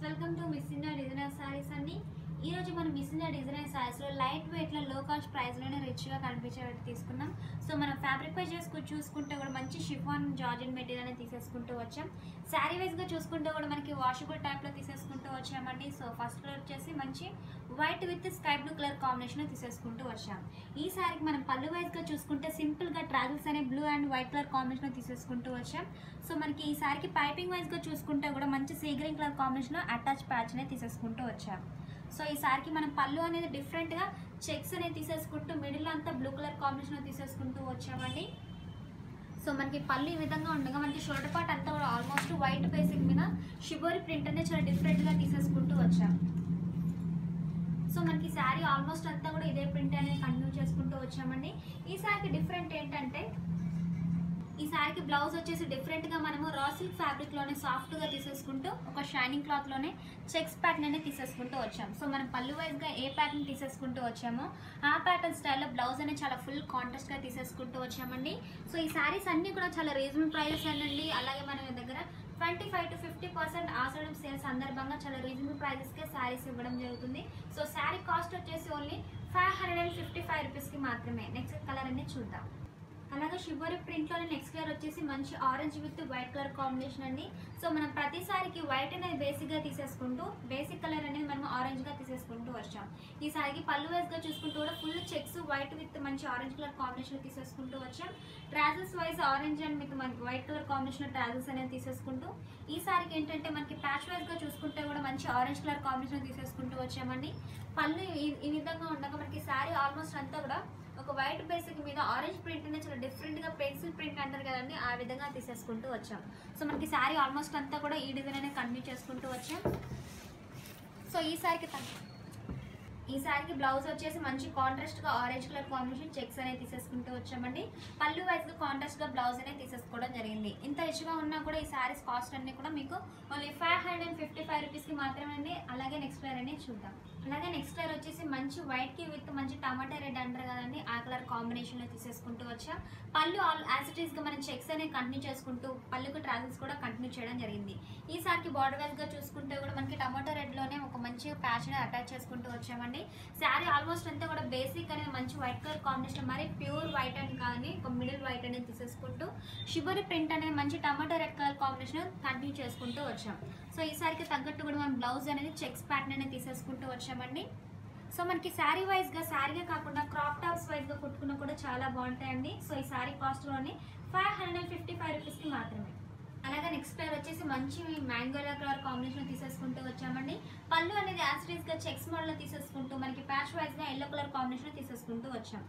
Welcome to miss India designer saris అండి. ఈ రోజు మనం మిస్ ఇండియా డిజైనర్ సారీస్ లో లైట్ వెయిట్ లో లో కాస్ట్ ప్రైస్ లోనే రిచ్ గా కనిపించేటట్టు తీసుకున్నాం. సో మనం ఫ్యాబ్రిక్ వైజ్ చూసుకుంటే కూడా మంచి షిఫాన్ జార్జెట్ మెటీరియల్ అనేది తీసేసుకుంటూ వచ్చాం. శారీ వైజ్ గా చూసుకుంటే కూడా మనకి వాషబుల్ టైప్ లో తీసేసుకుంటూ వచ్చామండి. సో ఫస్ట్ కలర్ వచ్చేసి మంచి white with sky blue colour combination తీసేసుకుంటూ వచ్చాం. ఈ శారీకి మనం పళ్ళు వైజ్ గా చూసుకుంటే సింపుల్ గా ట్రావెల్స్ అనే blue and white colour combination తీసేసుకుంటూ వచ్చాం. సో మనకి ఈ శారీకి పైపింగ్ వైజ్ గా చూసుకుంటే కూడా మంచి సీ గ్రీన్ కలర్ కాంబినేషన్ లో అటాచ్ ప్యాచ్ అనేది తీసేసుకుంటూ వచ్చాం. సో ఈ శారీకి మనం పళ్ళు అనేది డిఫరెంట్ గా చెక్స్ అనేది తీసేసుకుంటూ మిడిల్ అంతా బ్లూ కలర్ కాంబినేషన్ తీసేసుకుంటూ వచ్చామండి. సో మనకి పళ్ళు ఈ విధంగా ఉండగా మనకి షోల్డర్ పార్ట్ అంతా కూడా ఆల్మోస్ట్ వైట్ బేసిక్ మీద షిబోరి ప్రింట్ అనేది చాలా డిఫరెంట్ గా తీసేసుకుంటూ వచ్చాం. సో మనకి శారీ ఆల్మోస్ట్ అంతా కూడా ఇదే ప్రింట్ అనేది కంటిన్యూ చేసుకుంటూ వచ్చామండి. ఈ శారీకి డిఫరెంట్ ఏంటంటే ఈ శారీకి బ్లౌజ్ వచ్చేసి డిఫరెంట్ గా మనము రా సిల్క్ ఫ్యాబ్రిక్ లోనే సాఫ్ట్ గా తీసేసుకుంటూ ఒక షైనింగ్ క్లాత్ లోనే చెక్స్ ప్యాటర్న్ అనేది తీసేసుకుంటూ వచ్చాం. సో మనం పళ్ళు వైజ్ గా ఏ ప్యాటర్న్ తీసేసుకుంటూ వచ్చామో ఆ ప్యాటర్న్ స్టైల్లో బ్లౌజ్ అనేది చాలా ఫుల్ కాంట్రాస్ట్ గా తీసేసుకుంటూ వచ్చామండి. సో ఈ శారీస్ అన్ని కూడా చాలా రీజనబుల్ ప్రైజెస్ అండి. అలాగే మన దగ్గర 25 to 50% ఆషాఢం సేల్ సందర్భంగా చాలా రీజనబుల్ ప్రైజెస్ కే శారీస్ ఇవ్వడం జరుగుతుంది. సో శారీ కాస్ట్ వచ్చేసి ఓన్లీ 555 రూపీస్ కి మాత్రమే. నెక్స్ట్ కలర్ అనేది చూద్దాం. అలాగే షిబోరి ప్రింట్ లోనే నెక్స్ట్ కలర్ వచ్చేసి మంచి orange with white colour combination అండి. సో మనం ప్రతిసారికి వైట్ అనేది బేసిక్ గా తీసేసుకుంటూ బేసిక్ కలర్ అనేది మనం ఆరెంజ్ గా తీసేసుకుంటూ వచ్చాం. ఈ సారికి పళ్ళు వైజ్ గా చూసుకుంటూ కూడా ఫుల్ చెక్స్ వైట్ విత్ మంచి ఆరెంజ్ కలర్ కాంబినేషన్ తీసేసుకుంటూ వచ్చాం. Tassels wise orange and with మనకి వైట్ కలర్ కాంబినేషన్ ట్రాజల్స్ అనేది తీసేసుకుంటూ ఈ సారికి ఏంటంటే మనకి ప్యాచ్ వైజ్ గా చూసుకుంటే కూడా మంచి ఆరెంజ్ కలర్ కాంబినేషన్ తీసేసుకుంటూ వచ్చామండి. పళ్ళు ఈ విధంగా ఉండగా మనకి శారీ ఆల్మోస్ట్ అంతా కూడా ఒక వైట్ బేసిక్ మీద ఆరెంజ్ ప్రింట్ అనేది చాలా డిఫరెంట్ గా పెన్సిల్ ప్రింట్ అంటారు కదండి, ఆ విధంగా తీసేసుకుంటూ వచ్చాం. సో మనకి శారీ ఆల్మోస్ట్ అంతా కూడా ఈ డిజైన్ అనేది కంటిన్యూ చేసుకుంటూ వచ్చాం. సో ఈ శారీకి బ్లౌజ్ వచ్చేసి మంచి కాంట్రాస్ట్ గా ఆరెంజ్ కలర్ కాంబినేషన్ చెక్స్ అనేది తీసేసుకుంటూ వచ్చామండి. పళ్ళు వైజ్ గా కాంట్రాస్ట్ గా బ్లౌజ్ అనేది తీసేసుకోవడం జరిగింది. ఇంత రిచ్ గా ఉన్నా కూడా ఈ శారీస్ కాస్ట్ అన్ని కూడా మీకు ఓన్లీ 555 రూపీస్ కి మాత్రమే. అలాగే నెక్స్ట్ కలర్ అనేది చూద్దాం. అలాగే నెక్స్ట్ కలర్ వచ్చేసి మంచి వైట్ కి విత్ మంచి టమాటా రెడ్ అంటారు కదండి, ఆ కలర్ కాంబినేషన్ లో తీసేసుకుంటూ వచ్చాం. పళ్ళు యాజ్ ఇట్ ఈస్ గా మనం చెక్స్ అనేది కంటిన్యూ చేసుకుంటూ పళ్ళుకు ట్రావెల్స్ కూడా కంటిన్యూ చేయడం జరిగింది. ఈ సారికి బార్డర్ వైజ్ గా చూసుకుంటే కూడా మనకి టమాటా రెడ్ లోనే ఒక మంచి ప్యాచ్ అనేది అటాచ్ చేసుకుంటూ వచ్చామండి. శారీ ఆల్మోస్ట్ అంతా కూడా బేసిక్ అనేది మంచి వైట్ కలర్ కాంబినేషన్, మరి ప్యూర్ వైట్ అని కానీ ఒక మిడిల్ వైట్ అనేది తీసేసుకుంటూ షిబోరి ప్రింట్ అనేది మంచి టమాటా రెడ్ కలర్ కాంబినేషన్ కంటిన్యూ చేసుకుంటూ వచ్చాం. సో ఈ సారికి తగ్గట్టు కూడా మనం బ్లౌజ్ అనేది చెక్స్ ప్యాటర్న్ అనేది తీసేసుకుంటూ వచ్చామండి. సో మనకి శారీ వైజ్ గా శారీగా కాకుండా క్రాప్ టాప్స్ వైజ్ గా కుట్టుకున్నా కూడా చాలా బాగుంటాయండి. సో ఈ శారీ కాస్ట్ లోని 555 రూపీస్ కి మాత్రమే. అలాగే నెక్స్ట్ కలర్ వచ్చేసి మంచి మ్యాంగో కలర్ కాంబినేషన్ తీసేసుకుంటూ వచ్చామండి. పళ్ళు అనేది యాసిడీస్ గా చెక్స్ మోడల్ లో తీసేసుకుంటూ మనకి ప్యాచ్ వైజ్ గా ఎల్లో కలర్ కాంబినేషన్ తీసేసుకుంటూ వచ్చాం.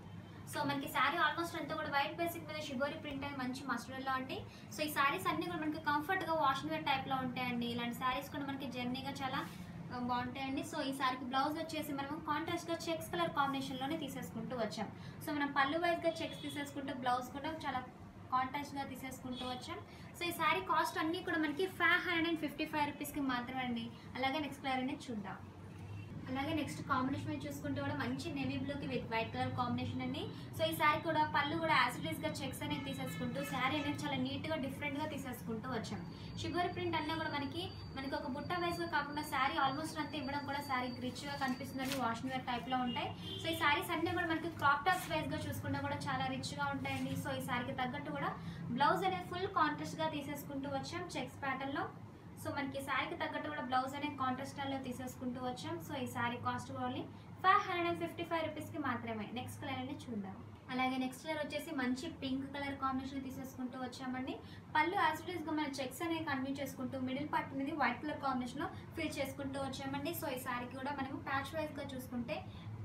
సో మనకి శారీ ఆల్మోస్ట్ అంతా కూడా వైట్ బేసిక్ మీద షిబోరి ప్రింట్ అనేది మంచి మస్టర్డ్ లో అండి. సో ఈ శారీస్ అన్ని కూడా మనకి కంఫర్ట్ గా వాషింగ్ వేర్ టైప్ లో ఉంటాయండి. ఇలాంటి శారీస్ కూడా మనకి జర్నీగా చాలా బాగుంటాయండి. సో ఈ సారికి బ్లౌజ్ వచ్చేసి మనం కాంట్రాస్ట్ గా చెక్స్ కలర్ కాంబినేషన్ లోనే తీసేసుకుంటూ వచ్చాం. సో మనం పళ్ళు వైజ్ గా చెక్స్ తీసేసుకుంటూ బ్లౌజ్ కూడా చాలా కాంట్రాస్ట్ గా తీసేసుకుంటూ వచ్చాం. సో ఈ శారీ కాస్ట్ అన్ని కూడా మనకి 555 రూపీస్ కి మాత్రమే అండి. అలాగే నెక్స్ట్ కలర్ అనేది చూద్దాం. అలాగే నెక్స్ట్ కాంబినేషన్ చూసుకుంటే కూడా మంచి నేవీ బ్లూ కి విత్ వైట్ కలర్ కాంబినేషన్ అండి. సో ఈ శారీ కూడా పళ్ళు కూడా యాసిడీస్ గా చెక్స్ అనేది తీసేసుకుంటూ శారీ అనేది చాలా నీట్ గా డిఫరెంట్ గా తీసేసుకుంటూ వచ్చాం. షుగర్ ప్రింట్ అన్నా కూడా మనకి ఒక బుట్ట వైజ్ గా కాకుండా శారీ ఆల్మోస్ట్ అంతా ఇవ్వడం కూడా శారీ రిచ్ గా కనిపిస్తుందని వాషింగ్ వేర్ టైప్ లో ఉంటాయి. సో ఈ శారీస్ అన్ని కూడా మనకి క్రాప్ టాప్స్ వైజ్ గా చూసుకుంటే కూడా చాలా రిచ్ గా ఉంటాయండి. సో ఈ శారీకి తగ్గట్టు కూడా బ్లౌజ్ అనేది ఫుల్ కాంట్రాస్ట్ గా తీసేసుకుంటూ వచ్చాం చెక్స్ ప్యాటర్న్ లో. సో మనకి శారీకి తగ్గట్టు కూడా బ్లౌజ్ అనేది కాంట్రాస్ట్ స్టైల్లో తీసేసుకుంటూ వచ్చాం. సో ఈ శారీ కాస్ట్ ఓన్లీ 555 రూపీస్ కి మాత్రమే. నెక్స్ట్ కలర్ అనేది చూద్దాం. అలాగే నెక్స్ట్ కలర్ వచ్చేసి మంచి పింక్ కలర్ కాంబినేషన్ తీసేసుకుంటూ వచ్చామండి. పళ్ళు యాసిడీస్ గా మన చెక్స్ అనేది కంటిన్యూ చేసుకుంటూ మిడిల్ పార్ట్ అనేది వైట్ కలర్ కాంబినేషన్ లో ఫిల్ చేసుకుంటూ వచ్చామండి. సో ఈ శారీకి కూడా మనము ప్యాచ్ వైజ్ గా చూసుకుంటే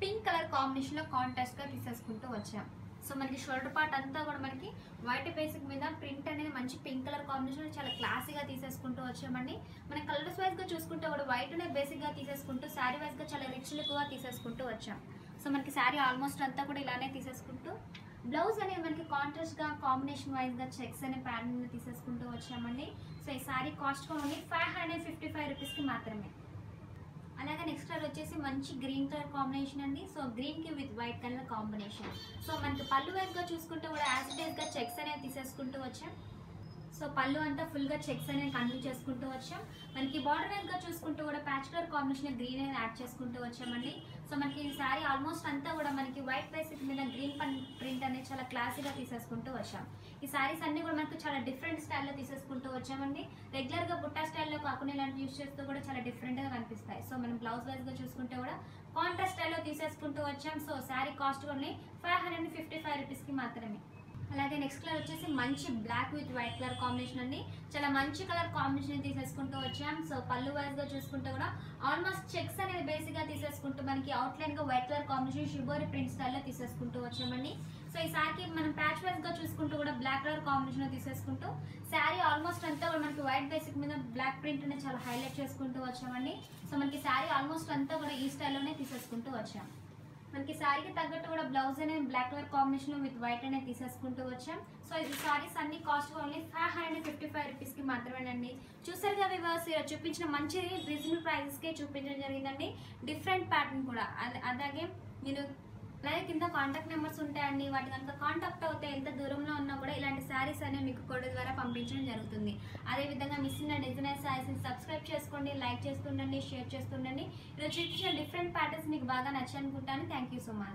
పింక్ కలర్ కాంబినేషన్ లో కాంట్రాస్ట్ గా తీసేసుకుంటూ వచ్చాం. సో మనకి షోల్డర్ పార్ట్ అంతా కూడా మనకి వైట్ బేసిక్ మీద ప్రింట్ అనేది మంచి పింక్ కలర్ కాంబినేషన్ చాలా క్లాసీగా తీసేసుకుంటూ వచ్చామండి. మన కలర్స్ వైజ్ గా చూసుకుంటే కూడా వైట్ అనేది బేసిక్ గా తీసేసుకుంటూ శారీ వైజ్ గా చాలా రిచ్ లుక్ గా తీసేసుకుంటూ వచ్చాం. సో మనకి శారీ ఆల్మోస్ట్ అంతా కూడా ఇలానే తీసేసుకుంటూ బ్లౌజ్ అనేది మనకి కాంట్రాస్ట్ గా కాంబినేషన్ వైజ్ గా చెక్స్ అనే ప్యాటర్న్ తీసేసుకుంటూ వచ్చామండి. సో ఈ శారీ కాస్ట్ ఓన్లీ 555 రూపీస్ కి మాత్రమే. అలాగే నెక్స్ట్ కలర్ వచ్చేసి మంచి గ్రీన్ కలర్ కాంబినేషన్ అండి. సో గ్రీన్ కి with white colour combination. So మనకి పళ్ళు వైజ్ గా చూసుకుంటే కూడా యాజ్ ఇట్ ఈస్ గా చెక్స్ అనేది తీసేసుకుంటూ వచ్చాం. సో సో పళ్ళు అంతా ఫుల్గా చెక్స్ అనేది కంటిన్యూ చేసుకుంటూ వచ్చాం. మనకి బార్డర్ వైజ్గా చూసుకుంటూ కూడా ప్యాచ్ కలర్ కాంబినేషన్ గ్రీన్ అనేది యాడ్ చేసుకుంటూ వచ్చామండి. సో మనకి ఈ శారీ ఆల్మోస్ట్ అంతా కూడా మనకి వైట్ బేసిక్ మీద గ్రీన్ ప్రింట్ అనేది చాలా క్లాసీగా తీసేసుకుంటూ వచ్చాం. ఈ శారీస్ అన్ని కూడా మనకు చాలా డిఫరెంట్ స్టైల్లో తీసేసుకుంటూ వచ్చామండి. రెగ్యులర్గా బుట్టా స్టైల్లో కాకుండా ఇలాంటి యూస్ చేస్తూ కూడా చాలా డిఫరెంట్గా కనిపిస్తాయి. సో మనం బ్లౌజ్ వైజ్గా చూసుకుంటే కూడా కాంట్రాస్ట్ స్టైల్లో తీసేసుకుంటూ వచ్చాం. సో శారీ కాస్ట్ ఓన్లీ 555 రూపీస్కి మాత్రమే. అలాగే నెక్స్ట్ కలర్ వచ్చేసి మంచి black with white colour combination అండి. చాలా మంచి కలర్ కాంబినేషన్ తీసేసుకుంటూ వచ్చాం. సో పళ్ళు వైజ్గా చూసుకుంటే కూడా ఆల్మోస్ట్ చెక్స్ అనేది బేసిక్గా తీసేసుకుంటూ మనకి అవుట్లైన్గా white colour combination shibori print స్టైల్లో తీసేసుకుంటూ వచ్చామండి. సో ఈ శారీకి మనం ప్యాచ్ వైజ్గా చూసుకుంటూ కూడా బ్లాక్ కలర్ కాంబినేషన్ తీసేసుకుంటూ శారీ ఆల్మోస్ట్ అంతా కూడా మనకి వైట్ బేసిక్ మీద బ్లాక్ ప్రింట్ అనేది చాలా హైలైట్ చేసుకుంటూ వచ్చామండి. సో మనకి శారీ ఆల్మోస్ట్ అంతా కూడా ఈ స్టైల్లోనే తీసేసుకుంటూ వచ్చాం. మనకి శారీకి తగ్గట్టు కూడా బ్లౌజ్ అనేది black colour combination with white అనేది తీసేసుకుంటూ వచ్చాం. సో ఈ శారీస్ అన్ని కాస్ట్ ఓన్లీ 555 రూపీస్కి మాత్రమేనండి. చూసారు కదా వివర్స్, చూపించిన మంచి రీజనబుల్ ప్రైజెస్కే చూపించడం జరిగిందండి. డిఫరెంట్ ప్యాటర్న్ కూడా అలాగే మీరు అలాగే కింద కాంటాక్ట్ నెంబర్స్ ఉంటాయండి. వాటి కనుక కాంటాక్ట్ అవుతే ఎంత దూరంలో ఉన్నా కూడా ఇలాంటి శారీస్ అనేవి మీకు కోడ్ ద్వారా పంపించడం జరుగుతుంది. అదేవిధంగా మిస్ అయిన డిజైనర్ శారీస్ని సబ్స్క్రైబ్ చేసుకోండి, లైక్ చేస్తుండండి, షేర్ చేస్తుండండి. ఈరోజు చూపించిన డిఫరెంట్ ప్యాటర్న్స్ మీకు బాగా నచ్చాలనుకుంటాను. Thank you so much.